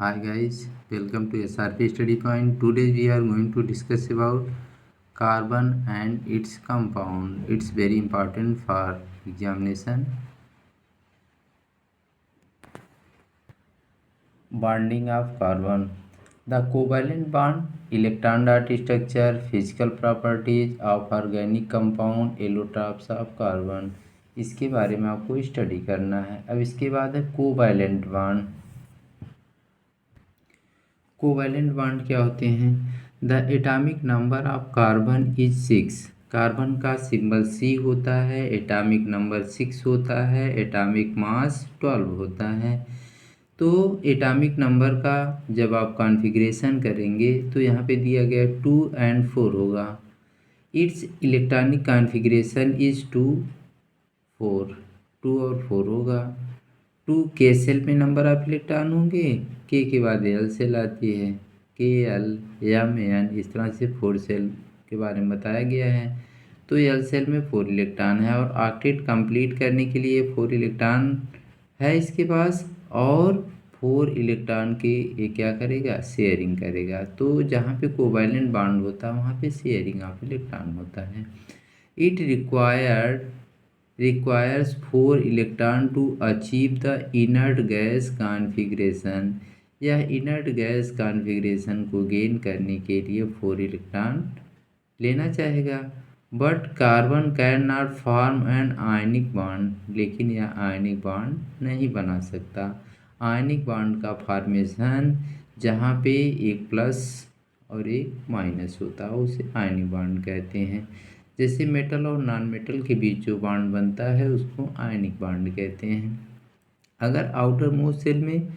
Hi guys, welcome to SRP Study Point. Today we are going to discuss about carbon and its compound. It's very important for examination. Bonding of carbon. The covalent bond, electron dot structure, physical properties of organic compound, allotropes of carbon. इसके बारे में आपको study करना है। अब इसके बाद है कोवैलेंट बॉन्ड। कोवैलेंट बॉन्ड क्या होते हैं? The atomic number of carbon is 6। Carbon का सिंबल C होता है, एटॉमिक नंबर 6 होता है, एटॉमिक मास 12 होता है। तो एटॉमिक नंबर का जब आप कॉन्फ़िगरेशन करेंगे तो यहाँ पे दिया गया 2 and 4 होगा। इट्स इलेक्ट्रॉनिक कॉन्फ़िगरेशन इज 2 4 2 और 4 होगा। 2 के सेल में नंबर ऑफ इलेक्ट्रॉन होंगे, के बाद एल सेल आती है, KL, M, N, इस तरह से 4 सेल के बारे में बताया गया है। तो एल सेल में 4 इलेक्ट्रॉन है और ऑक्टेट कंप्लीट करने के लिए 4 इलेक्ट्रॉन है इसके पास, और 4 इलेक्ट्रॉन के ये क्या करेगा, शेयरिंग करेगा। तो जहाँ पे कोवैलेंट बॉन्ड होता है वहाँ पे शेयरिंग ऑफ इलेक्ट्रॉन होता है। It requires 4 electron to achieve the inert gas configuration। यह इनर्ट गैस कॉन्फ़िगरेशन को गेन करने के लिए 4 इलेक्ट्रॉन लेना चाहेगा। But carbon can not form an ionic bond, लेकिन यह आयनिक बॉन्ड नहीं बना सकता। आयनिक बॉन्ड का फॉर्मेशन जहाँ पे एक प्लस और एक माइनस होता है उसे आयनिक बॉन्ड कहते हैं। जैसे मेटल और नॉन मेटल के बीच जो बॉन्ड बनता है उसको आयनिक बॉन्ड कहते हैं। अगर आउटर मोस्ट सेल में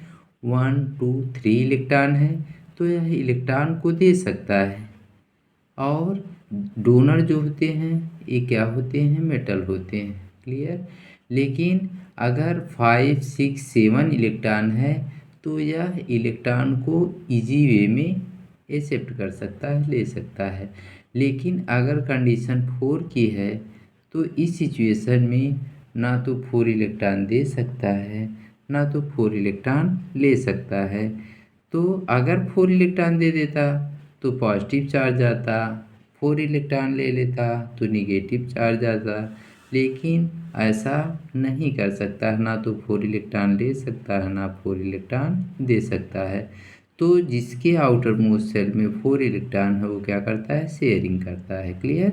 1 2 3 इलेक्ट्रॉन है तो यह इलेक्ट्रॉन को दे सकता है, और डोनर जो होते हैं ये क्या होते हैं, मेटल होते हैं। क्लियर? लेकिन अगर 5 6 7 इलेक्ट्रॉन है तो यह इलेक्ट्रॉन को इजी वे में एक्सेप्ट कर सकता है, ले सकता है। लेकिन अगर कंडीशन 4 की है तो इस सिचुएशन में ना तो 4 इलेक्ट्रॉन दे सकता है ना तो 4 इलेक्ट्रॉन ले सकता है। तो अगर 4 इलेक्ट्रॉन दे देता तो पॉजिटिव चार्ज आता, 4 इलेक्ट्रॉन ले लेता तो निगेटिव चार्ज आता। लेकिन ऐसा नहीं कर सकता है, ना तो 4 इलेक्ट्रॉन ले सकता है ना 4 इलेक्ट्रॉन दे सकता है। तो जिसके आउटर मोस्ट सेल में 4 इलेक्ट्रॉन है वो क्या करता है, शेयरिंग करता है। क्लियर?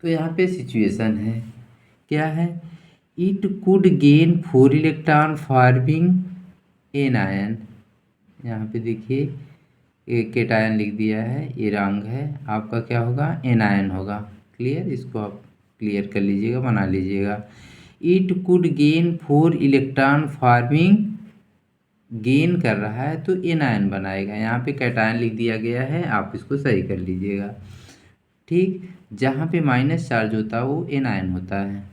तो यहाँ पे सिचुएशन है क्या है, it could gain 4 electron forming an ion. यहाँ पे देखिए एक केटायन लिख दिया है, ये रंग है, आपका क्या होगा, एन आयन होगा। क्लियर? इसको आप क्लियर कर लीजिएगा, बना लीजिएगा। It could gain 4 electron forming, gain कर रहा है तो एन आयन बनाएगा। यहाँ पे कैटायन लिख दिया गया है, आप इसको सही कर लीजिएगा। ठीक, जहाँ पे माइनस चार्ज होता है वो एन आयन होता है।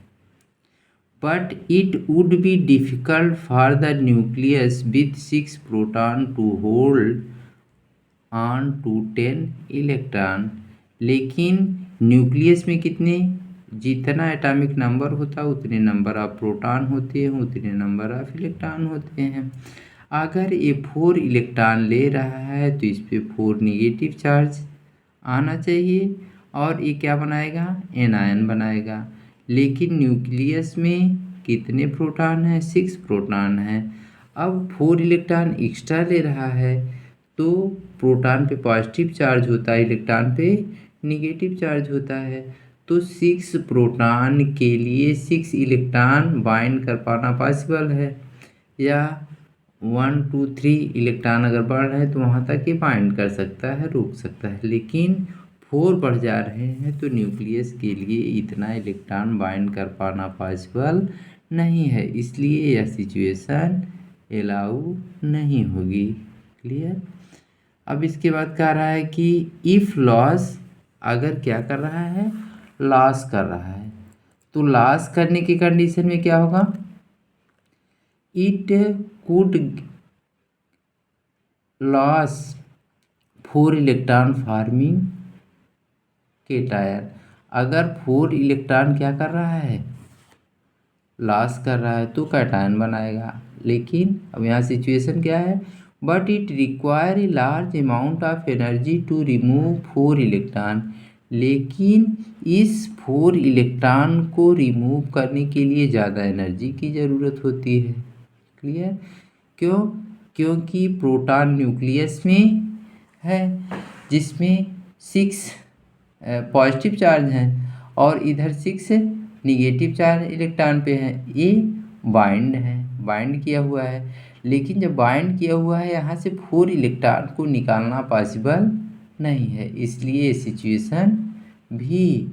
But it would be difficult for the nucleus with 6 proton to hold on to 10 electron. लेकिन न्यूक्लियस में कितने, जितना एटॉमिक नंबर होता है उतने नंबर ऑफ प्रोटॉन होते हैं, उतने नंबर ऑफ इलेक्ट्रॉन होते हैं। अगर ये 4 इलेक्ट्रॉन ले रहा है तो इस पे 4 निगेटिव चार्ज आना चाहिए, और ये क्या बनाएगा, एनायन बनाएगा। लेकिन न्यूक्लियस में कितने प्रोटॉन हैं, 6 प्रोटॉन हैं। अब 4 इलेक्ट्रॉन एक्स्ट्रा ले रहा है तो प्रोटॉन पे पॉजिटिव चार्ज होता है, इलेक्ट्रॉन पे निगेटिव चार्ज होता है। तो 6 प्रोटॉन के लिए 6 इलेक्ट्रॉन बाइंड कर पाना पॉसिबल है, या 1 2 3 इलेक्ट्रॉन अगर बढ़ रहे हैं तो वहाँ तक ये बाइंड कर सकता है, रोक सकता है। लेकिन 4 बढ़ जा रहे हैं तो न्यूक्लियस के लिए इतना इलेक्ट्रॉन बाइंड कर पाना पॉसिबल नहीं है, इसलिए यह सिचुएशन अलाउ नहीं होगी। क्लियर? अब इसके बाद कह रहा है कि इफ़ लॉस, अगर क्या कर रहा है, लॉस कर रहा है, तो लॉस करने की कंडीशन में क्या होगा, it could loss 4 electron forming cation. अगर 4 इलेक्ट्रॉन क्या कर रहा है, लॉस कर रहा है तो कैटायन बनाएगा। लेकिन अब यहाँ सिचुएशन क्या है, but it require a large amount of energy to remove 4 electron. लेकिन इस 4 इलेक्ट्रॉन को रिमूव करने के लिए ज़्यादा एनर्जी की ज़रूरत होती है। क्लियर? क्यों? क्योंकि प्रोटॉन न्यूक्लियस में है जिसमें 6 पॉजिटिव चार्ज हैं और इधर 6 निगेटिव चार्ज इलेक्ट्रॉन पे है। ये बाइंड है, बाइंड किया हुआ है। लेकिन जब बाइंड किया हुआ है यहाँ से 4 इलेक्ट्रॉन को निकालना पॉसिबल नहीं है, इसलिए सिचुएशन भी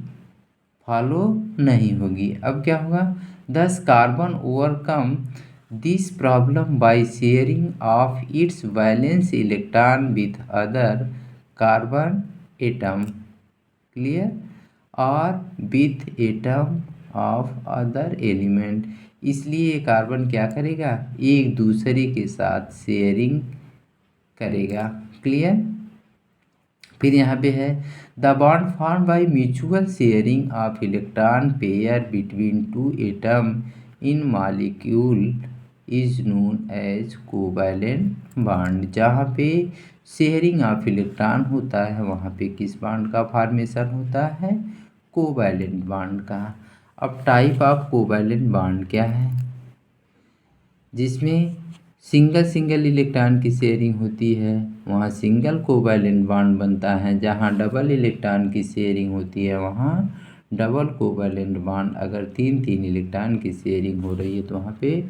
फॉलो नहीं होगी। अब क्या होगा, thus carbon overcome this problem by sharing of its valence electron with other carbon atom. Clear? और with atom of other element. इसलिए कार्बन क्या करेगा, एक दूसरे के साथ शेयरिंग करेगा। क्लियर? फिर यहाँ पे है the bond form by mutual sharing of electron pair between 2 atom in molecule is known as covalent bond. जहाँ पे शेयरिंग ऑफ इलेक्ट्रॉन होता है वहाँ पे किस बॉन्ड का फॉर्मेशन होता है, कोवैलेंट बॉन्ड का। अब टाइप ऑफ कोवैलेंट बॉन्ड क्या है, जिसमें सिंगल सिंगल इलेक्ट्रॉन की शेयरिंग होती है वहाँ सिंगल कोवैलेंट बॉन्ड बनता है। जहाँ डबल इलेक्ट्रॉन की शेयरिंग होती है वहाँ डबल कोवैलेंट बॉन्ड। अगर 3 इलेक्ट्रॉन की शेयरिंग हो रही है तो वहाँ पे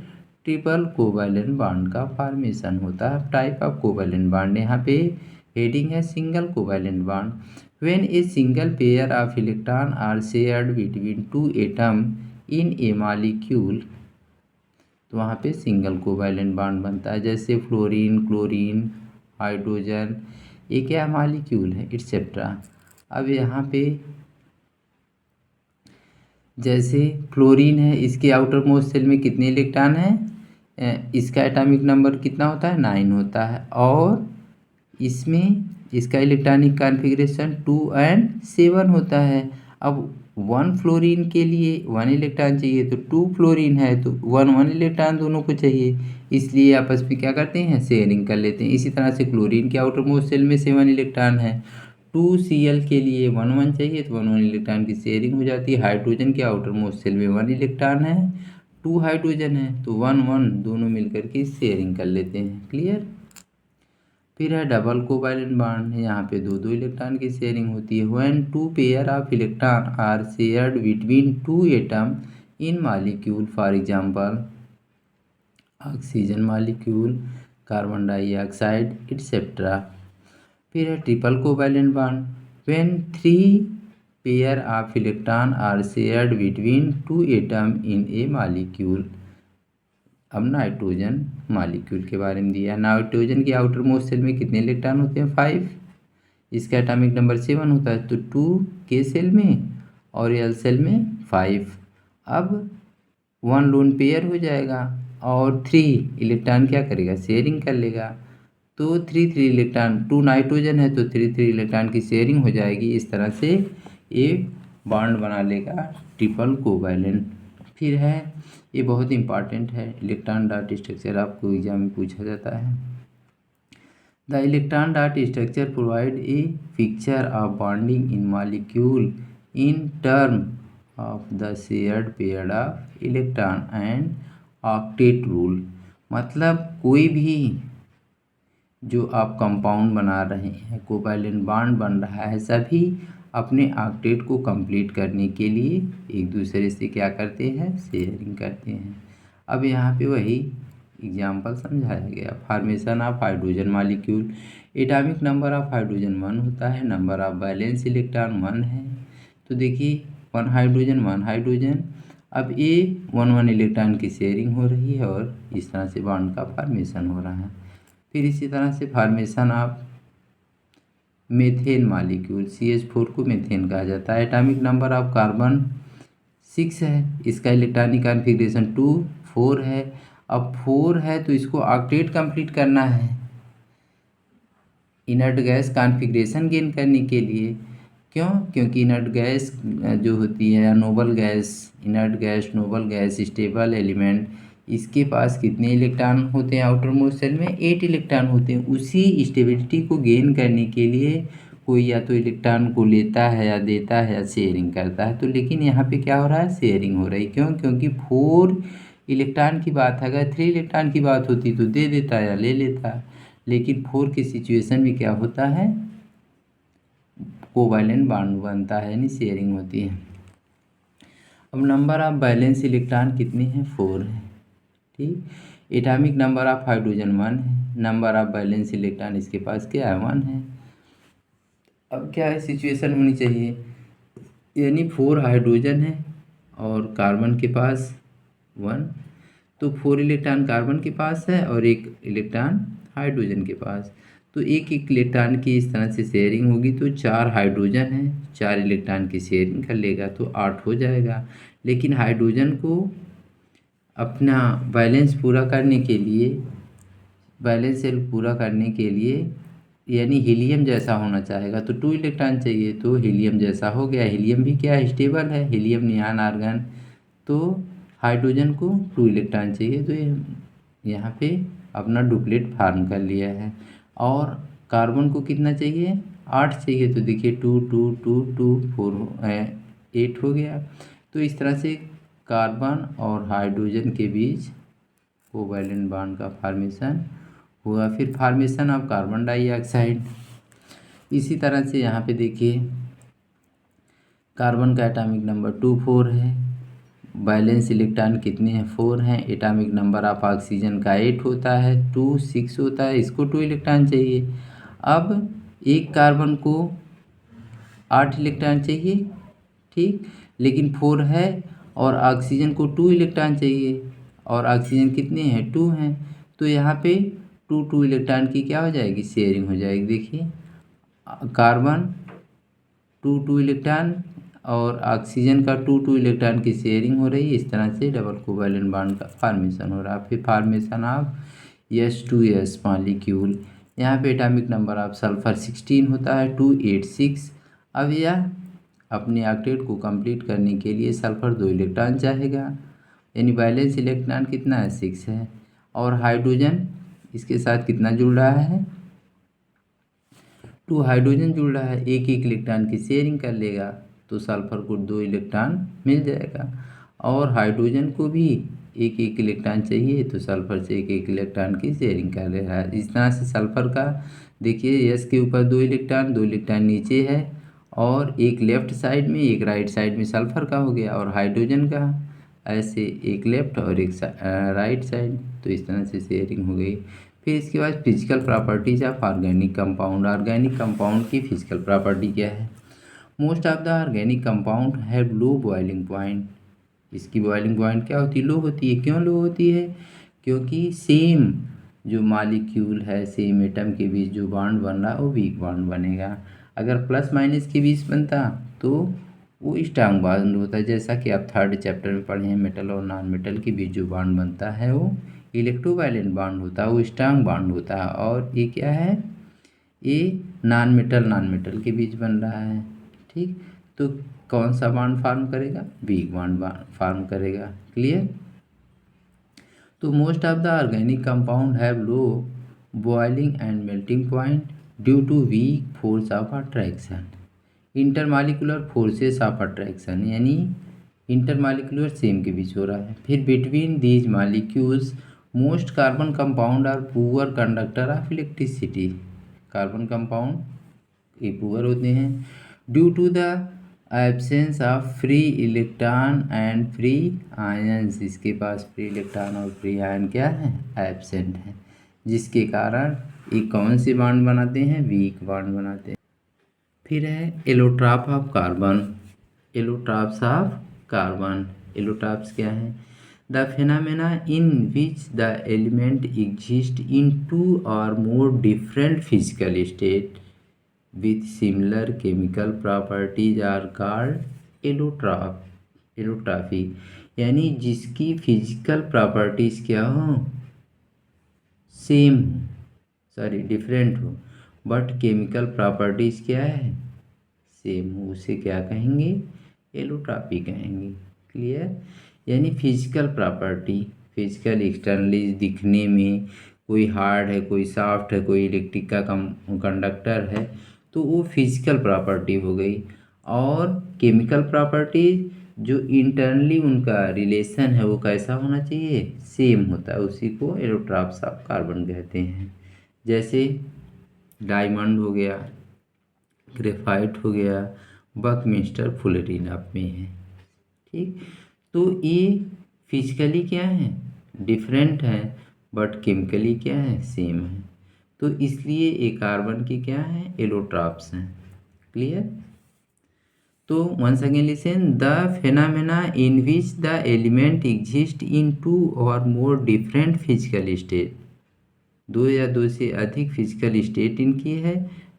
ट्रिपल कोवैलेंट बॉन्ड का फॉर्मेशन होता है। टाइप ऑफ कोवैलेंट बॉन्ड यहाँ पे हेडिंग है single covalent bond. When a single pair of electron are shared between 2 atom in a molecule, तो वहाँ पे सिंगल कोवैलेंट बॉन्ड बनता है। जैसे फ्लोरीन, क्लोरीन, हाइड्रोजन, ये क्या मॉलिक्यूल है, एक्सेट्रा। अब यहाँ पे जैसे फ्लोरीन है, इसके आउटर मोस्ट शेल में कितने इलेक्ट्रॉन हैं, इसका एटॉमिक नंबर कितना होता है, 9 होता है। और इसमें इसका इलेक्ट्रॉनिक कॉन्फ़िगरेशन 2 और 7 होता है। अब 1 फ्लोरीन के लिए 1 इलेक्ट्रॉन चाहिए, तो 2 फ्लोरीन है तो 1 इलेक्ट्रॉन दोनों को चाहिए, इसलिए आपस में क्या करते हैं, शेयरिंग कर लेते हैं। इसी तरह से क्लोरीन के आउटर मोस्ट शेल में 7 इलेक्ट्रॉन है, 2Cl के लिए 1 चाहिए तो 1 इलेक्ट्रॉन की शेयरिंग हो जाती है। हाइड्रोजन के आउटर मोस्ट शेल में 1 इलेक्ट्रॉन है, 2 हाइड्रोजन है तो 1 दोनों मिलकर के शेयरिंग कर लेते हैं। क्लियर? फिर है डबल कोवैलेंट बॉन्ड, यहाँ पे 2 इलेक्ट्रॉन की शेयरिंग होती है। When 2 pair of electron are shared between 2 atom in molecule, for example oxygen molecule, carbon dioxide etcetera. फिर है triple covalent bond, when 3 pair of electron are shared between 2 atom in a molecule. अब nitrogen molecule के बारे में दिया। Nitrogen के outer most shell में कितने इलेक्ट्रॉन होते हैं, 5। इसका एटॉमिक नंबर 7 होता है, तो 2 के शेल में और एल शेल में 5। अब 1 लोन पेयर हो जाएगा और 3 इलेक्ट्रॉन क्या करेगा, शेयरिंग कर लेगा। तो 3 इलेक्ट्रॉन, 2 नाइट्रोजन है तो 3 इलेक्ट्रॉन की शेयरिंग हो जाएगी। इस तरह से एक बॉन्ड बना लेगा ट्रिपल कोवैलेंट। फिर है, ये बहुत इंपॉर्टेंट है, इलेक्ट्रॉन डॉट स्ट्रक्चर आपको एग्जाम में पूछा जाता है। The electron dot structure provide a picture of bonding in molecule in term of the shared pair of electron and octet rule. मतलब कोई भी जो आप कंपाउंड बना रहे हैं, कोवैलेंट बॉन्ड बन रहा है, सभी अपने ऑक्टेट को कंप्लीट करने के लिए एक दूसरे से क्या करते हैं, शेयरिंग करते हैं। अब यहाँ पे वही एग्जांपल समझाया गया। Formation of hydrogen molecule, atomic number of hydrogen 1 होता है, नंबर ऑफ वैलेंस इलेक्ट्रॉन 1 है। तो देखिए 1 हाइड्रोजन 1 हाइड्रोजन। अब ये 1 इलेक्ट्रॉन की शेयरिंग हो रही है और इस तरह से बॉन्ड का फॉर्मेशन हो रहा है। फिर इसी तरह से formation of methane molecule, CH4 को मेथेन कहा जाता है। एटॉमिक नंबर ऑफ कार्बन 6 है, इसका इलेक्ट्रॉनिक कॉन्फ़िगरेशन 2 4 है। अब 4 है तो इसको ऑक्टेट कंप्लीट करना है इनर्ट गैस कॉन्फ़िगरेशन गेन करने के लिए। क्यों? क्योंकि इनर्ट गैस जो होती है, noble gas, inert gas, noble gas, stable element, इसके पास कितने इलेक्ट्रॉन होते हैं आउटर मोस्ट शेल में? 8 इलेक्ट्रॉन होते हैं। उसी स्टेबिलिटी को गेन करने के लिए कोई या तो इलेक्ट्रॉन को लेता है या देता है या शेयरिंग करता है। तो लेकिन यहाँ पे क्या हो रहा है? शेयरिंग हो रही। क्यों? क्योंकि 4 इलेक्ट्रॉन की बात है, अगर 3 इलेक्ट्रॉन की बात होती तो दे देता या ले लेता, लेकिन 4 की सिचुएशन में क्या होता है? कोवैलेंट बॉन्ड बनता है, यानी शेयरिंग होती है। अब नंबर ऑफ बैलेंस इलेक्ट्रॉन कितने हैं? 4 है। ठीक। एटॉमिक नंबर ऑफ हाइड्रोजन 1 है। नंबर ऑफ बैलेंस इलेक्ट्रॉन इसके पास क्या है? 1 है। अब क्या है सिचुएशन होनी चाहिए? यानी 4 हाइड्रोजन है और कार्बन के पास 1, तो 4 इलेक्ट्रॉन कार्बन के पास है और 1 इलेक्ट्रॉन हाइड्रोजन के पास। तो एक एक इलेक्ट्रॉन की इस तरह से शेयरिंग होगी, तो 4 हाइड्रोजन है, 4 इलेक्ट्रॉन की शेयरिंग कर लेगा तो 8 हो जाएगा। लेकिन हाइड्रोजन को अपना बैलेंस पूरा करने के लिए, बैलेंस सेल पूरा करने के लिए, यानी हीलियम जैसा होना चाहेगा तो 2 इलेक्ट्रॉन चाहिए, तो हीलियम जैसा हो गया। हीलियम भी क्या है? स्टेबल है, हीलियम नियॉन आर्गन। तो हाइड्रोजन को 2 इलेक्ट्रॉन चाहिए, तो ये यहाँ पे अपना डुप्लेट फार्म कर लिया है। और कार्बन को कितना चाहिए? 8 चाहिए, तो देखिए 2 2 2 2 4 8 हो गया। तो इस तरह से कार्बन और हाइड्रोजन के बीच कोवैलेंट बॉन्ड का फॉर्मेशन हुआ। फिर फॉर्मेशन ऑफ कार्बन डाइऑक्साइड। इसी तरह से यहाँ पे देखिए कार्बन का एटॉमिक नंबर 2 4 है, बैलेंस इलेक्ट्रॉन कितने हैं? 4 हैं। एटॉमिक नंबर ऑफ ऑक्सीजन का 8 होता है, 2 6 होता है, इसको 2 इलेक्ट्रॉन चाहिए। अब एक कार्बन को 8 इलेक्ट्रॉन चाहिए, ठीक, लेकिन 4 है, और ऑक्सीजन को 2 इलेक्ट्रॉन चाहिए, और ऑक्सीजन कितने हैं? 2 हैं। तो यहाँ पे 2 2 इलेक्ट्रॉन की क्या हो जाएगी? शेयरिंग हो जाएगी। देखिए कार्बन 2 2 इलेक्ट्रॉन और ऑक्सीजन का 2 2 इलेक्ट्रॉन की शेयरिंग हो रही है। इस तरह से डबल कोवैलेंट बॉन्ड का फॉर्मेशन हो रहा है। फिर फॉर्मेशन ऑफ H2S मॉलिक्यूल। यहाँ पे एटॉमिक नंबर ऑफ सल्फर 16 होता है, 286। अब यह अपने ऑक्टेट को कंप्लीट करने के लिए सल्फर 2 इलेक्ट्रॉन चाहेगा, यानी बैलेंस इलेक्ट्रॉन कितना है? 6 है। और हाइड्रोजन इसके साथ कितना जुड़ रहा है? 2 हाइड्रोजन जुड़ रहा है, एक एक इलेक्ट्रॉन की शेयरिंग कर लेगा, तो सल्फर को 2 इलेक्ट्रॉन मिल जाएगा। और हाइड्रोजन को भी एक एक इलेक्ट्रॉन चाहिए, तो सल्फर से एक एक इलेक्ट्रॉन की शेयरिंग कर रहा है। इस तरह से सल्फर का देखिए S के ऊपर 2 इलेक्ट्रॉन, 2 इलेक्ट्रॉन नीचे है, और एक लेफ्ट साइड में एक राइट साइड में सल्फर का हो गया, और हाइड्रोजन का ऐसे एक लेफ्ट और एक राइट साइड। तो इस तरह से शेयरिंग हो गई। फिर इसके बाद physical properties of organic compound. Organic compound की फिजिकल प्रॉपर्टी क्या है? Most of the organic compound have low boiling point. इसकी बॉइलिंग पॉइंट क्या होती है? लो होती है। क्यों लो होती है? क्योंकि सेम जो मॉलिक्यूल है, सेम एटम के बीच जो बॉन्ड बन रहा है वो वीक बॉन्ड बनेगा। अगर प्लस माइनस के बीच बनता तो वो स्ट्रांग बॉन्ड होता है। जैसा कि आप 3rd चैप्टर में पढ़े हैं, मेटल और नॉन मेटल के बीच जो बॉन्ड बनता है वो इलेक्ट्रोवायलेंट बॉन्ड होता है, वो स्ट्रांग बॉन्ड होता है। और ये क्या है? ये नॉन मेटल के बीच बन रहा है, ठीक। तो कौन सा बॉन्ड फॉर्म करेगा? वीक बॉन्ड फॉर्म करेगा। क्लियर? तो most of the organic compound have low boiling and melting point due to weak force of attraction. Intermolecular forces of attraction, यानी इंटरमॉलिक्यूलर सेम के बीच हो रहा है। फिर between these molecules most carbon compound are poor conductor of electricity. Carbon compound ये poor होते हैं due to the absence of free electron and free ions. इसके पास फ्री इलेक्ट्रॉन और फ्री आयन क्या है? एब्सेंट है, जिसके कारण ये कौन से बॉन्ड बनाते हैं? वीक बॉन्ड बनाते हैं। फिर है allotrope of carbon. Allotropes of carbon. Allotropes क्या है? The phenomena in which the element exist in 2 or more different physical state with similar chemical properties are called allotropy. यानी जिसकी फिजिकल प्रॉपर्टीज क्या हो? सेम हो, सॉरी डिफरेंट हो, but chemical properties क्या है? सेम हो उसे क्या कहेंगे, एलोट्रॉपी कहेंगे। क्लियर। यानी फिजिकल प्रॉपर्टी, फिजिकल एक्सटर्नली दिखने में कोई हार्ड है, कोई सॉफ्ट है, कोई इलेक्ट्रिक का कंडक्टर है, तो वो फिजिकल प्रॉपर्टी हो गई। और केमिकल प्रॉपर्टी जो इंटरनली उनका रिलेशन है वो कैसा होना चाहिए, सेम होता है, उसी को एलोट्रॉप्स ऑफ कार्बन कहते हैं। जैसे डायमंड हो गया, ग्रेफाइट हो गया, बकमिस्टर फुलरिन आप में है। ठीक, तो ये फिजिकली क्या है, डिफरेंट है, बट केमिकली क्या है, सेम है। तो इसलिए ये कार्बन की क्या है, एलोट्रॉप्स हैं। क्लियर। तो once again listen, the phenomena in which the element exist in two or more different physical state, दो या दो से अधिक फिजिकल स्टेट इनकी है,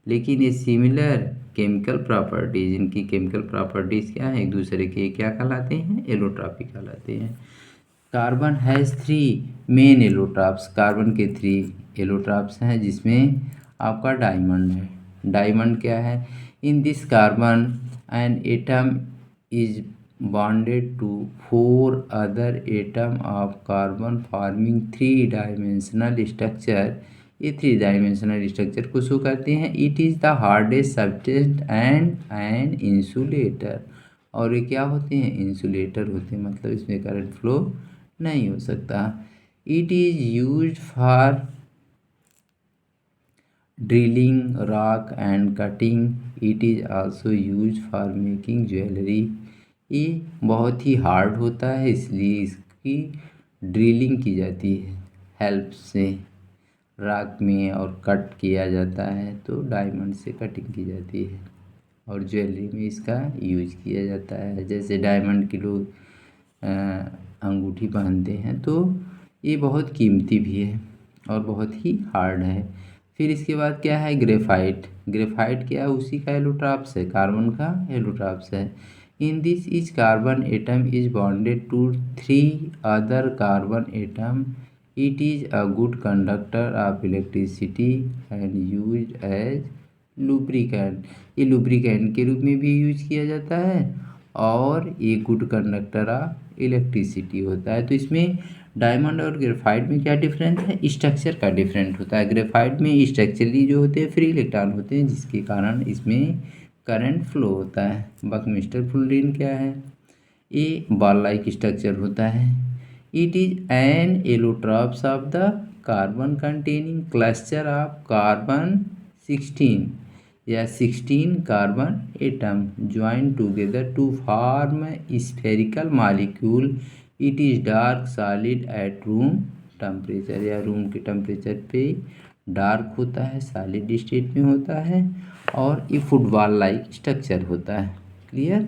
लेकिन ये सिमिलर केमिकल प्रॉपर्टीज, इनकी केमिकल प्रॉपर्टीज क्या है, एक दूसरे के क्या कहलाते हैं, एलोट्रॉपी कहलाते हैं। Carbon has 3 main allotropes, carbon के 3 एलोट्रॉप्स हैं, जिसमें आपका डायमंड है। डायमंड क्या है, in this carbon an atom is bonded to 4 other atom of carbon forming 3-dimensional structure। ये 3-dimensional structure को शो करते हैं। It is the hardest substance and an insulator, और ये क्या होते हैं, इंसुलेटर होते हैं, मतलब इसमें करंट फ्लो नहीं हो सकता। It is use for drilling rock and cutting. It is also use for making jewellery. ये बहुत ही हार्ड होता है, इसलिए इसकी ड्रिलिंग की जाती है हेल्प से रॉक में, और कट किया जाता है तो डायमंड से कटिंग की जाती है, और ज्वेलरी में इसका यूज किया जाता है। जैसे डायमंड की लोग अंगूठी पहनते हैं, तो ये बहुत कीमती भी है और बहुत ही हार्ड है। फिर इसके बाद क्या है, ग्रेफाइट। ग्रेफाइट क्या है, उसी का एलोट्रॉप्स है, कार्बन का एलोट्रॉप्स है। In this is carbon atom is bonded to 3 other carbon atom. It is a good conductor of electricity and use as lubricant. ये लुब्रिकेंट के रूप में भी यूज किया जाता है, और ये गुड कंडक्टर ऑफ इलेक्ट्रिसिटी होता है। तो इसमें डायमंड और ग्रेफाइट में क्या डिफरेंस है, स्ट्रक्चर का डिफरेंट होता है। ग्रेफाइट में स्ट्रक्चरली जो होते हैं फ्री इलेक्ट्रॉन होते हैं, जिसके कारण इसमें करंट फ्लो होता है। बकमिस्टर फुलरिन क्या है, ये बॉल लाइक स्ट्रक्चर होता है। It is an allotropes of the carbon containing cluster of carbon 16 या 16 carbon atom join together to form spherical molecule. It is dark solid at room temperature, या room के temperature पे dark होता है, solid state में होता है, और ये फुटबॉल लाइक स्ट्रक्चर होता है। क्लियर।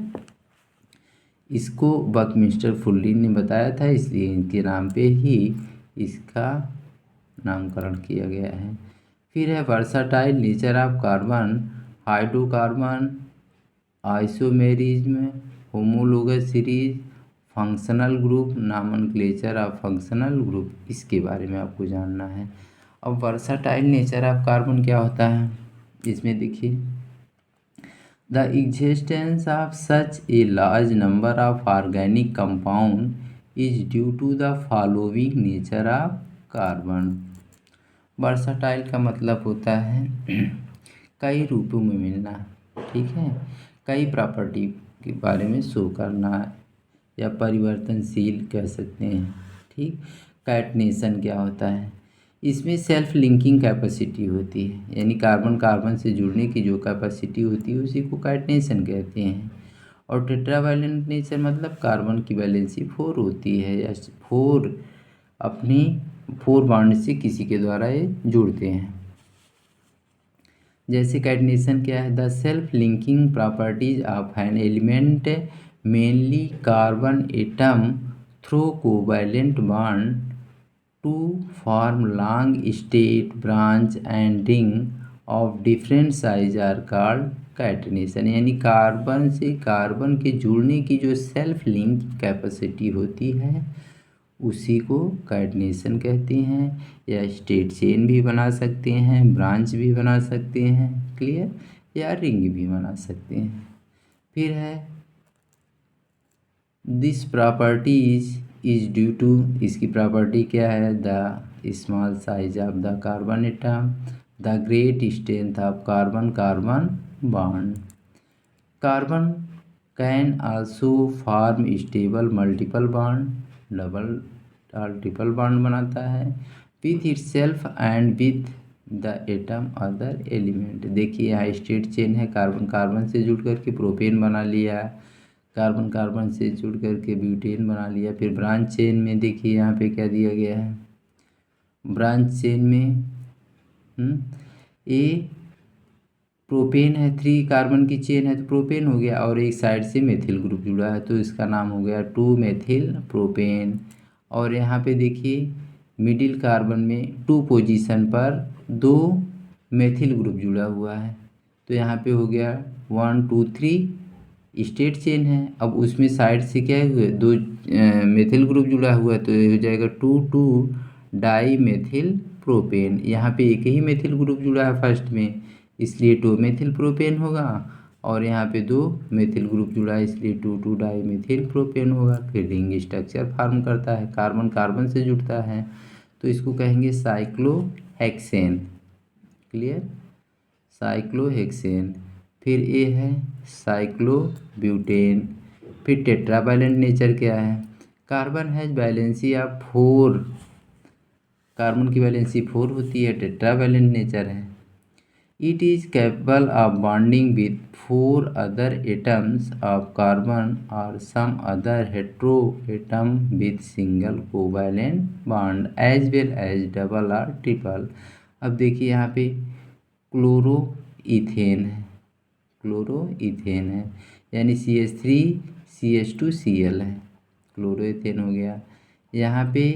इसको बकमिस्टर फुलरिन ने बताया था, इसलिए इनके नाम पे ही इसका नामकरण किया गया है। फिर है versatile nature of carbon, hydrocarbon, isomerism, homologous series, functional group, nomenclature of functional group, इसके बारे में आपको जानना है। अब वर्साटाइल नेचर ऑफ कार्बन क्या होता है, इसमें देखिए, the existence of such a large number of organic compound is due to the following nature of carbon. Versatile का मतलब होता है कई रूपों में मिलना, ठीक है, कई प्रॉपर्टी के बारे में शो करना, या परिवर्तनशील कह सकते हैं। ठीक। कैटनेशन क्या होता है, इसमें सेल्फ लिंकिंग कैपेसिटी होती है, यानी कार्बन कार्बन से जुड़ने की जो कैपेसिटी होती है उसी को कैटनेशन कहते हैं। और टेट्रावैलेंट नेचर मतलब कार्बन की वैलेंसी 4 होती है, या 4 अपनी 4 बॉन्ड से किसी के द्वारा ये जुड़ते हैं। जैसे कैटनेशन क्या है, the self linking properties of an element mainly carbon atom through covalent bond to form long straight branch and ring of different size are called catenation. यानी कार्बन से कार्बन के जुड़ने की जो सेल्फ लिंक कैपेसिटी होती है उसी को कैटनेशन कहते हैं, या स्टेट चेन भी बना सकते हैं, ब्रांच भी बना सकते हैं। क्लियर। या रिंग भी बना सकते हैं। फिर है this property is due to, इसकी प्रॉपर्टी क्या है, the small size of the carbon atom, the great strength of carbon carbon bond. Carbon can also form stable multiple bond, double multiple bond बनाता है with itself and with the atom other element. देखिए यहाँ straight chain है, carbon carbon से जुड़ करके propane बना लिया, कार्बन कार्बन से जुड़ करके ब्यूटेन बना लिया। फिर ब्रांच चेन में देखिए यहाँ पे क्या दिया गया है, ब्रांच चेन में ए प्रोपेन है, 3 कार्बन की चेन है तो प्रोपेन हो गया, और एक साइड से मेथिल ग्रुप जुड़ा है तो इसका नाम हो गया 2 मेथिल प्रोपेन। और यहाँ पे देखिए मिडिल कार्बन में 2 पोजीशन पर 2 मेथिल ग्रुप जुड़ा हुआ है तो यहाँ पे हो गया 1 2 3 स्टेट चेन है। अब उसमें साइड से क्या हुए 2 मेथिल ग्रुप जुड़ा हुआ है तो ये हो जाएगा 2 2 डाई मेथिल प्रोपेन। यहाँ पे एक ही मेथिल ग्रुप जुड़ा है फर्स्ट में, इसलिए 2 मेथिल प्रोपेन होगा, और यहाँ पे 2 मेथिल ग्रुप जुड़ा है इसलिए 2 2 डाई मेथिल प्रोपेन होगा। फिर रिंग स्ट्रक्चर फॉर्म करता है, कार्बन कार्बन से जुड़ता है तो इसको कहेंगे साइक्लोहेक्सेन। Clear, cyclohexane. फिर ए है साइक्लोब्यूटेन। फिर टेट्रावैलेंट नेचर क्या है, carbon has valency of 4, carbon की वैलेंसी 4 होती है, टेट्रावैलेंट नेचर है। It is capable of bonding with 4 other atoms of carbon or some other heteroatom with single covalent bond as well as double or triple। अब देखिए यहाँ पे chloroethane है, chloroethane है यानी CH3 CH2Cl है, क्लोरोइथेन हो गया। यहाँ पे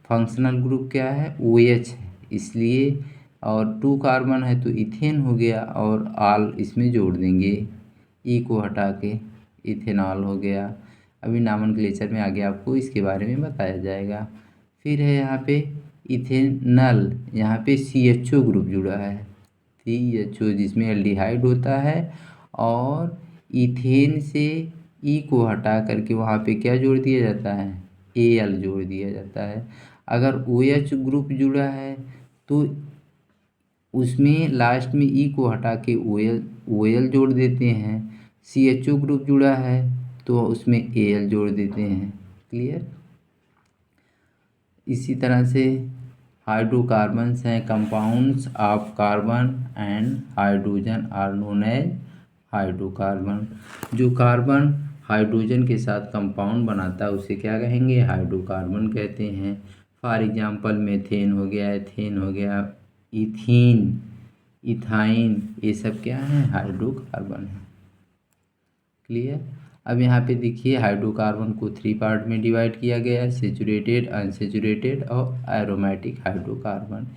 फंक्शनल ग्रुप क्या है, OH है इसलिए, और 2 कार्बन है तो इथेन हो गया, और आल इसमें जोड़ देंगे, ई को हटा के इथेनॉल हो गया। अभी नॉमेनक्लेचर में आगे आपको इसके बारे में बताया जाएगा। फिर है यहाँ पे इथेनल, यहाँ पे CHO ग्रुप जुड़ा है, CHO जिसमें एल्डिहाइड होता है, और इथेन से ई को हटा करके वहाँ पे क्या जोड़ दिया जाता है, Al जोड़ दिया जाता है। अगर OH ग्रुप जुड़ा है तो उसमें लास्ट में ई को हटा के OL जोड़ देते हैं। CHO ग्रुप जुड़ा है तो उसमें Al जोड़ देते हैं। क्लियर, इसी तरह से हाइड्रोकार्बन्स हैं, compounds of carbon and hydrogen are known as hydrocarbon. जो कार्बन हाइड्रोजन के साथ कंपाउंड बनाता है उसे क्या कहेंगे, हाइड्रोकार्बन कहते हैं। फॉर एग्जांपल मेथेन हो गया, एथेन हो गया, इथीन, इथाइन, ये सब क्या है, हाइड्रोकार्बन है। क्लियर। अब यहाँ पे देखिए हाइड्रोकार्बन को 3 पार्ट में डिवाइड किया गया है, सेचुरेटेड, अनसेचुरेटेड और एरोमेटिक हाइड्रोकार्बन,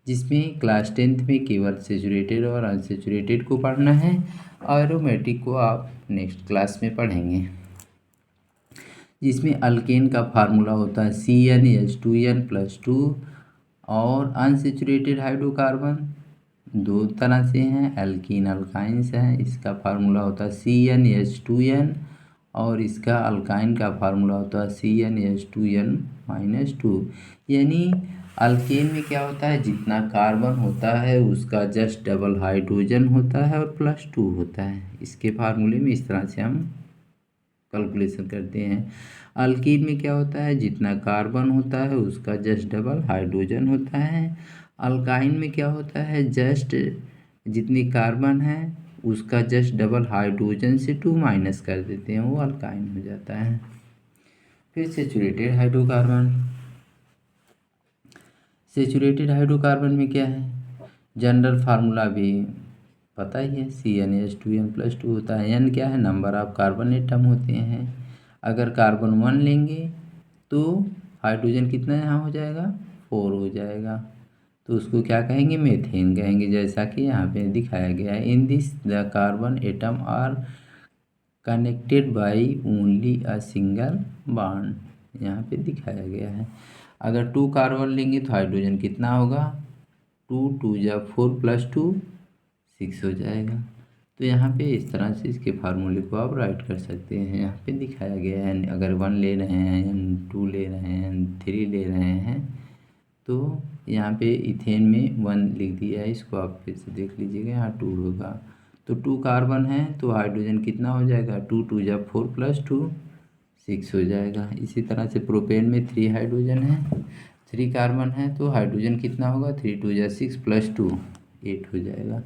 जिसमें क्लास 10th में केवल सेचुरेटेड और अनसेचुरेटेड को पढ़ना है, एरोमेटिक को आप नेक्स्ट क्लास में पढ़ेंगे। जिसमें अल्केन का फार्मूला होता है CnH2n+2, और अनसेचुरेटेड हाइड्रोकार्बन 2 तरह से हैं, एल्कीन अल्काइंस हैं, इसका फार्मूला होता है CnH2n, और इसका अल्काइन का फार्मूला होता है CnH2n-2। यानी अल्केन में क्या होता है, जितना कार्बन होता है उसका जस्ट डबल हाइड्रोजन होता है और +2 होता है। इसके फार्मूले में इस तरह से हम कैलकुलेशन करते हैं। अल्कीन में क्या होता है, जितना कार्बन होता है उसका जस्ट डबल हाइड्रोजन होता है। अल्काइन में क्या होता है, जस्ट जितनी कार्बन है उसका जस्ट डबल हाइड्रोजन से 2 माइनस कर देते हैं, वो अल्काइन हो जाता है। फिर सेचुरेटेड हाइड्रोकार्बन, सेचुरेटेड हाइड्रोकार्बन में क्या है, जनरल फार्मूला भी पता ही है, CnH2n+2 होता है। n क्या है, नंबर ऑफ कार्बन एटम होते हैं। अगर कार्बन 1 लेंगे तो हाइड्रोजन कितना यहाँ हो जाएगा, 4 हो जाएगा, तो उसको क्या कहेंगे, मेथेन कहेंगे, जैसा कि यहाँ पे दिखाया गया है। In this the carbon atom are connected by only a single bond, यहाँ पे दिखाया गया है। अगर 2 कार्बन लेंगे तो हाइड्रोजन कितना होगा, 2 2 जा 4 + 2 6 हो जाएगा। तो यहाँ पे इस तरह से इसके फार्मूले को आप राइट कर सकते हैं। यहाँ पे दिखाया गया है, अगर 1 ले रहे हैं या 2 ले रहे हैं 3 ले रहे हैं तो यहाँ पे इथेन में 1 लिख दिया है, इसको आप फिर से देख लीजिएगा, यहाँ 2 होगा। तो 2 कार्बन है तो हाइड्रोजन कितना हो जाएगा, 2 2 जा 4 + 2 6 हो जाएगा। इसी तरह से प्रोपेन में 3 हाइड्रोजन है, 3 कार्बन है तो हाइड्रोजन कितना होगा, 3 2 जा 6 + 2 8 हो जाएगा।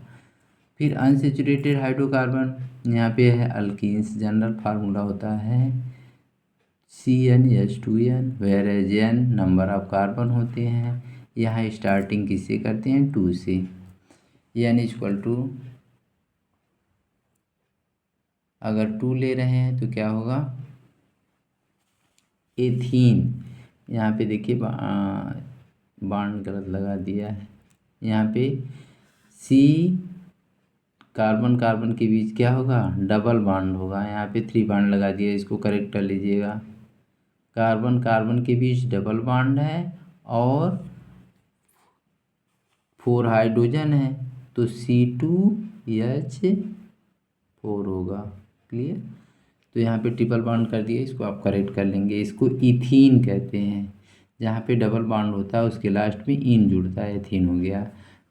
फिर अनसेचुरेटेड हाइड्रोकार्बन, यहाँ पे है अल्कीन्स, जनरल फार्मूला होता है CnH2n, whereas n number of carbon होते हैं। यहाँ स्टार्टिंग किससे करते हैं, 2 से। n = अगर 2 ले रहे हैं तो क्या होगा, एथीन। यहाँ पे देखिए बांड गलत लगा दिया है, यहाँ पे C कार्बन कार्बन के बीच क्या होगा, डबल बॉन्ड होगा। यहाँ पे 3 बॉन्ड लगा दिया, इसको करेक्ट कर लीजिएगा। कार्बन कार्बन के बीच डबल बॉन्ड है और 4 हाइड्रोजन है तो C2H4 होगा। क्लियर। तो यहाँ पे ट्रिपल बॉन्ड कर दिया, इसको आप करेक्ट कर लेंगे। इसको इथीन कहते हैं, जहाँ पे डबल बॉन्ड होता है उसके लास्ट में इन जुड़ता है, इथीन हो गया।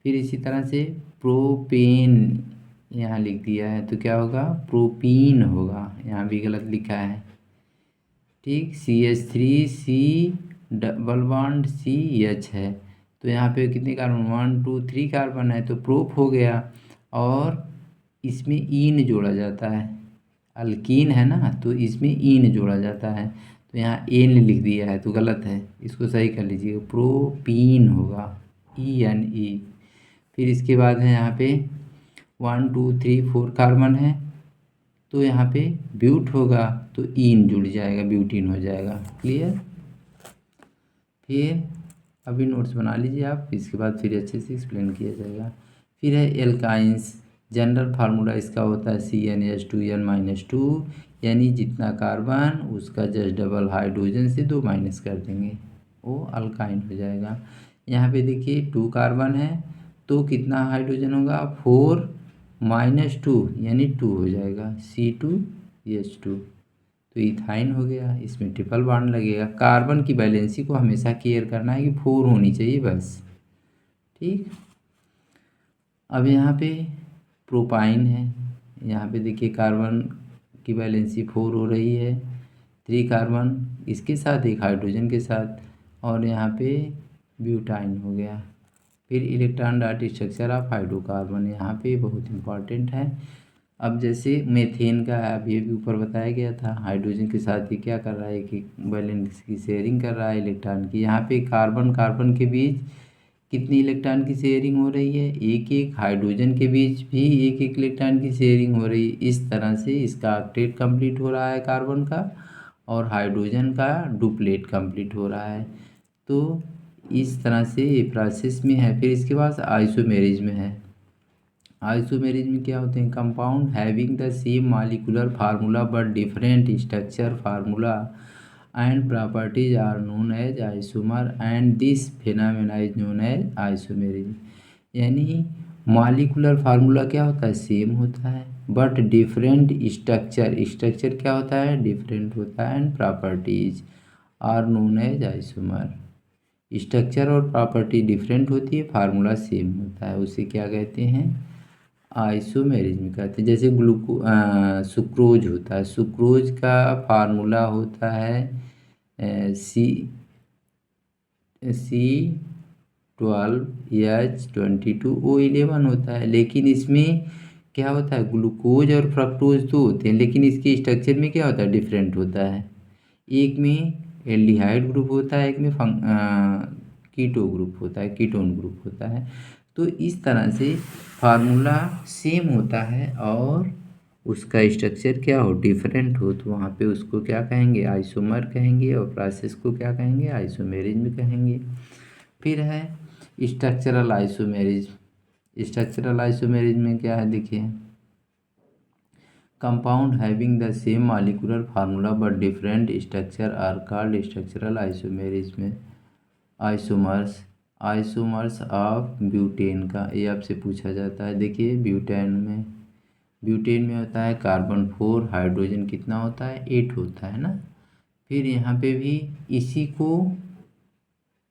फिर इसी तरह से प्रोपेन यहाँ लिख दिया है तो क्या होगा, प्रोपीन होगा, यहाँ भी गलत लिखा है। ठीक, CH3C डबल बॉन्ड CH है तो यहाँ पे कितने कार्बन, 1 2 3 कार्बन है तो प्रोप हो गया। और इसमें ईन जोड़ा जाता है, अल्कीन है ना तो इसमें ईन जोड़ा जाता है, तो यहाँ एन लिख दिया है तो गलत है, इसको सही कर लीजिए, प्रोपीन होगा, ENE। फिर इसके बाद है यहाँ पे 1 2 3 4 कार्बन है तो यहाँ पे ब्यूट होगा तो ईन जुड़ जाएगा, ब्यूटीन हो जाएगा। क्लियर। फिर अभी नोट्स बना लीजिए आप, इसके बाद फिर अच्छे से एक्सप्लेन किया जाएगा। फिर है एल्काइंस, जनरल फार्मूला इसका होता है CnH2n-2, यानी जितना कार्बन उसका जस्ट डबल हाइड्रोजन से 2 माइनस कर देंगे, वो अल्काइन हो जाएगा। यहाँ पे देखिए 2 कार्बन है तो कितना हाइड्रोजन होगा, 4 - 2 यानी 2 हो जाएगा, C2H2 तो इथाइन हो गया। इसमें ट्रिपल बॉन्ड लगेगा। कार्बन की वैलेंसी को हमेशा केयर करना है कि 4 होनी चाहिए बस। ठीक। अब यहाँ पे प्रोपाइन है, यहाँ पे देखिए कार्बन की वैलेंसी 4 हो रही है, 3 कार्बन इसके साथ, 1 हाइड्रोजन के साथ, और यहाँ पे ब्यूटाइन हो गया। फिर electron dot structure of hydrocarbon, यहाँ पे बहुत इंपॉर्टेंट है। अब जैसे मेथेन का अभी भी ऊपर बताया गया था, हाइड्रोजन के साथ ये क्या कर रहा है कि वैलेंस की शेयरिंग कर रहा है इलेक्ट्रॉन की। यहाँ पे कार्बन कार्बन के बीच कितनी इलेक्ट्रॉन की शेयरिंग हो रही है, एक एक। हाइड्रोजन के बीच भी एक एक इलेक्ट्रॉन की शेयरिंग हो रही है। इस तरह से इसका ऑक्टेट कंप्लीट हो रहा है कार्बन का, और हाइड्रोजन का डुप्लेट कंप्लीट हो रहा है। तो इस तरह से ये प्रोसेस में है। फिर इसके बाद आइसोमेरिज में है। आइसोमेरिज में क्या होते हैं, compound having the same molecular formula but different structure formula and properties are known as isomer and this phenomena is known as isomerism. यानी मॉलिक्यूलर फार्मूला क्या होता है, सेम होता है, बट डिफरेंट स्ट्रक्चर, स्ट्रक्चर क्या होता है, डिफरेंट होता है, and properties are known as isomer. Structure और प्रॉपर्टी डिफरेंट होती है, फार्मूला सेम होता है, उसे क्या कहते हैं, आइसोमेरिज्म कहते हैं। जैसे सुक्रोज होता है, सुक्रोज का फार्मूला होता है C12H22O11 होता है, लेकिन इसमें क्या होता है, ग्लूकोज और फ्रक्टोज तो होते हैं, लेकिन इसके स्ट्रक्चर में क्या होता है, डिफरेंट होता है। एक में एल्डिहाइड ग्रुप होता है, एक में कीटो ग्रुप होता है, कीटोन ग्रुप होता है। तो इस तरह से फार्मूला सेम होता है और उसका स्ट्रक्चर क्या हो, डिफरेंट हो, तो वहाँ पे उसको क्या कहेंगे, आइसोमर कहेंगे, और प्रोसेस को क्या कहेंगे, आइसोमेरिज्म कहेंगे। फिर है स्ट्रक्चरल आइसोमेरिज्म। स्ट्रक्चरल आइसोमेरिज्म में क्या है, देखिए, compound having the same molecular formula but different structure are called structural isomerism. Isomers of butane का, ये आपसे पूछा जाता है। देखिए ब्यूटेन में ब्यूटेन में होता है कार्बन 4, हाइड्रोजन कितना होता है 8 होता है ना। फिर यहाँ पे भी इसी को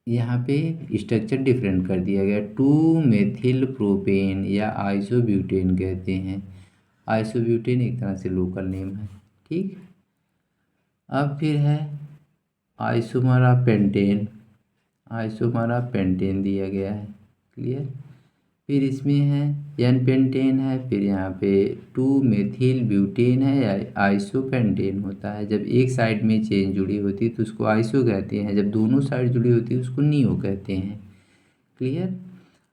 यहाँ पे स्ट्रक्चर डिफरेंट कर दिया गया, 2 मेथिल प्रोपेन या आइसोब्यूटेन कहते हैं। आइसोब्यूटेन एक तरह से लोकल नेम है, ठीक। अब फिर है isomer of pentane, isomer of pentane दिया गया है, क्लियर। फिर इसमें है एन पेंटेन है, फिर यहाँ पे 2 मेथिल ब्यूटेन है या आइसोपेंटेन होता है। जब एक साइड में चेन जुड़ी होती है तो उसको आइसो कहते हैं, जब दोनों साइड जुड़ी होती है उसको नियो कहते हैं, क्लियर।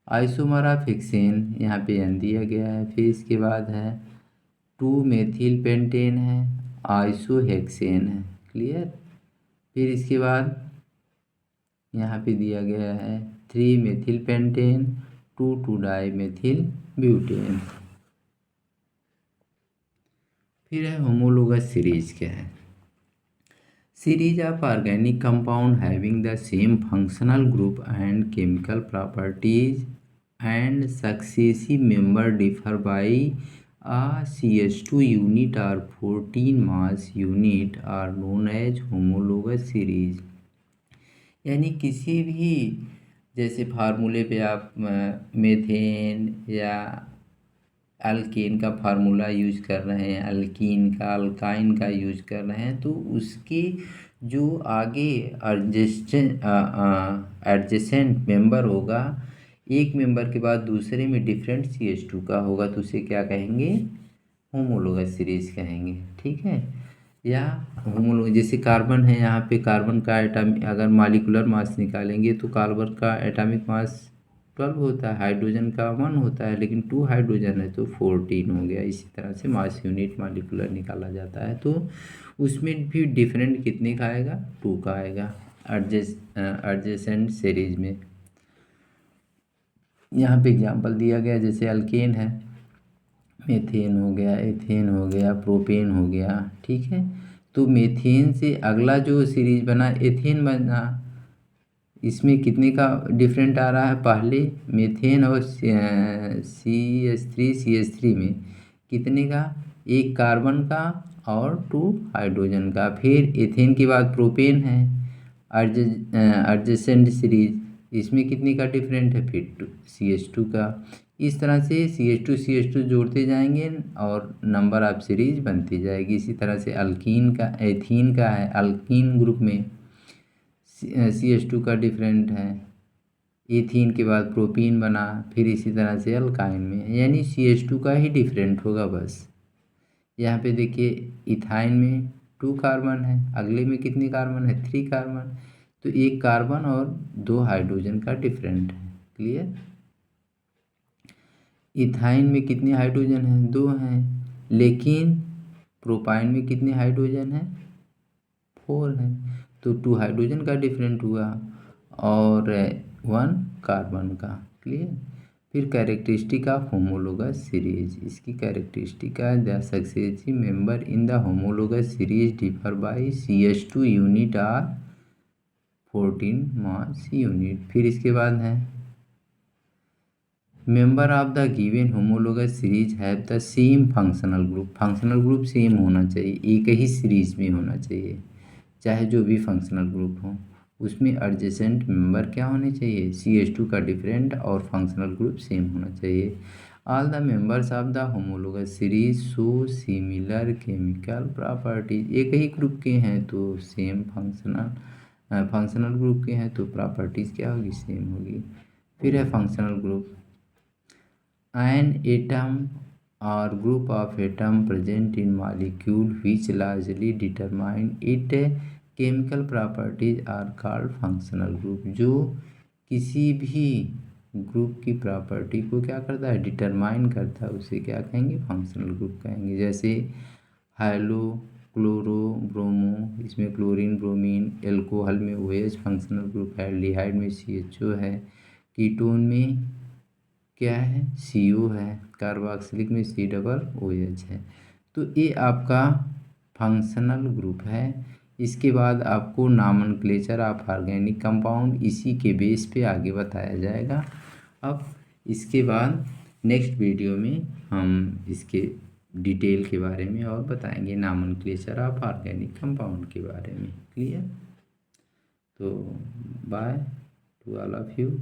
आइसोमर ऑफ हेक्सेन यहाँ पे एन दिया गया है। फिर इसके बाद है 2 मेथिल पेंटेन है, आइसोहेक्सेन है, क्लियर। फिर इसके बाद यहाँ पे दिया गया है 3 मेथिल पेंटेन, 2 डाइमेथिल ब्यूटेन। फिर है होमोलोगस सीरीज क्या है। Series of organic compound having the same functional group and chemical properties and successive member differ by CH2 unit और 14 mass unit are known as homologous series. यानी किसी भी जैसे फार्मूले पे आप मेथेन या अल्केन का फार्मूला यूज कर रहे हैं, अल्कीन का, अल्काइन का यूज कर रहे हैं, तो उसके जो आगे एडजेसेंट मेंबर होगा, एक मेंबर के बाद दूसरे में डिफरेंट CH2 का होगा, तो उसे क्या कहेंगे, होमोलोगस सीरीज कहेंगे, ठीक है। या होमोलोगस, जैसे कार्बन है, यहाँ पे कार्बन का एटॉमिक अगर मॉलिक्यूलर मास निकालेंगे तो कार्बन का एटॉमिक मास 12 होता है, हाइड्रोजन का 1 होता है, लेकिन 2 हाइड्रोजन है तो 14 हो गया। इसी तरह से मास यूनिट मॉलिक्यूलर निकाला जाता है, तो उसमें भी डिफरेंट कितने का आएगा, 2 का आएगा एडजेसेंट सीरीज में। यहाँ पे एग्जांपल दिया गया, जैसे अल्केन है, मेथेन हो गया, एथेन हो गया, प्रोपेन हो गया, ठीक है। तो मेथेन से अगला जो सीरीज बना एथेन बना, इसमें कितने का डिफरेंट आ रहा है, पहले मेथेन और CH3 में कितने का, एक कार्बन का और 2 हाइड्रोजन का। फिर एथेन के बाद प्रोपेन है एडजेसेंट सीरीज, इसमें कितने का डिफरेंट है, फिर CH2 का। इस तरह से CH2 जोड़ते जाएंगे और नंबर ऑफ सीरीज बनती जाएगी। इसी तरह से अल्कीन का, एथीन का है, अल्कीन ग्रुप में CH2 का डिफरेंट है, एथीन के बाद प्रोपीन बना, फिर इसी तरह से अल्काइन में, यानी CH2 का ही डिफरेंट होगा बस। यहाँ पे देखिए इथाइन में 2 कार्बन है, अगले में कितने कार्बन है, 3 कार्बन, तो एक कार्बन और 2 हाइड्रोजन का डिफरेंट है, क्लियर। इथाइन में कितने हाइड्रोजन हैं, 2 हैं, लेकिन प्रोपाइन में कितने हाइड्रोजन हैं, 4 हैं, तो 2 हाइड्रोजन का डिफरेंट हुआ और 1 कार्बन का, क्लियर। फिर कैरेक्टरिस्टिक ऑफ होमोलोगस सीरीज, इसकी कैरेक्टरिस्टिक है the successive member in the homologous series differ by CH2 unit or 14 mass unit. फिर इसके बाद है member of the given homologous series have the same functional group, functional group same होना चाहिए, एक ही series में होना चाहिए, चाहे जो भी फंक्शनल ग्रुप हो, उसमें एडजेसेंट मेंबर क्या होने चाहिए, CH2 का डिफरेंट और फंक्शनल ग्रुप सेम होना चाहिए। All the members of the homologous series show similar chemical properties, एक ही ग्रुप के हैं तो सेम फंक्शनल ग्रुप के हैं तो प्रॉपर्टीज क्या होगी, सेम होगी। फिर है functional group, an atom or group of atom present in molecule which largely determine its chemical properties are called functional group, जो किसी भी ग्रुप की प्रॉपर्टी को क्या करता है, डिटरमाइन करता है, उसे क्या कहेंगे, फंक्शनल ग्रुप कहेंगे। जैसे हाइलो, क्लोरो, ब्रोमो, इसमें क्लोरीन, ब्रोमीन, एल्कोहल में OH फंक्शनल ग्रुप है, एल्डिहाइड में CHO है, कीटोन में क्या है, CO है, कार्बोक्सिलिक में COOH है। तो ये आपका फंक्शनल ग्रुप है। इसके बाद आपको नॉमेनक्लेचर ऑफ ऑर्गेनिक कंपाउंड इसी के बेस पे आगे बताया जाएगा। अब इसके बाद नेक्स्ट वीडियो में हम इसके डिटेल के बारे में और बताएंगे, नॉमेनक्लेचर ऑफ ऑर्गेनिक कंपाउंड के बारे में। क्लियर? तो by two all of you.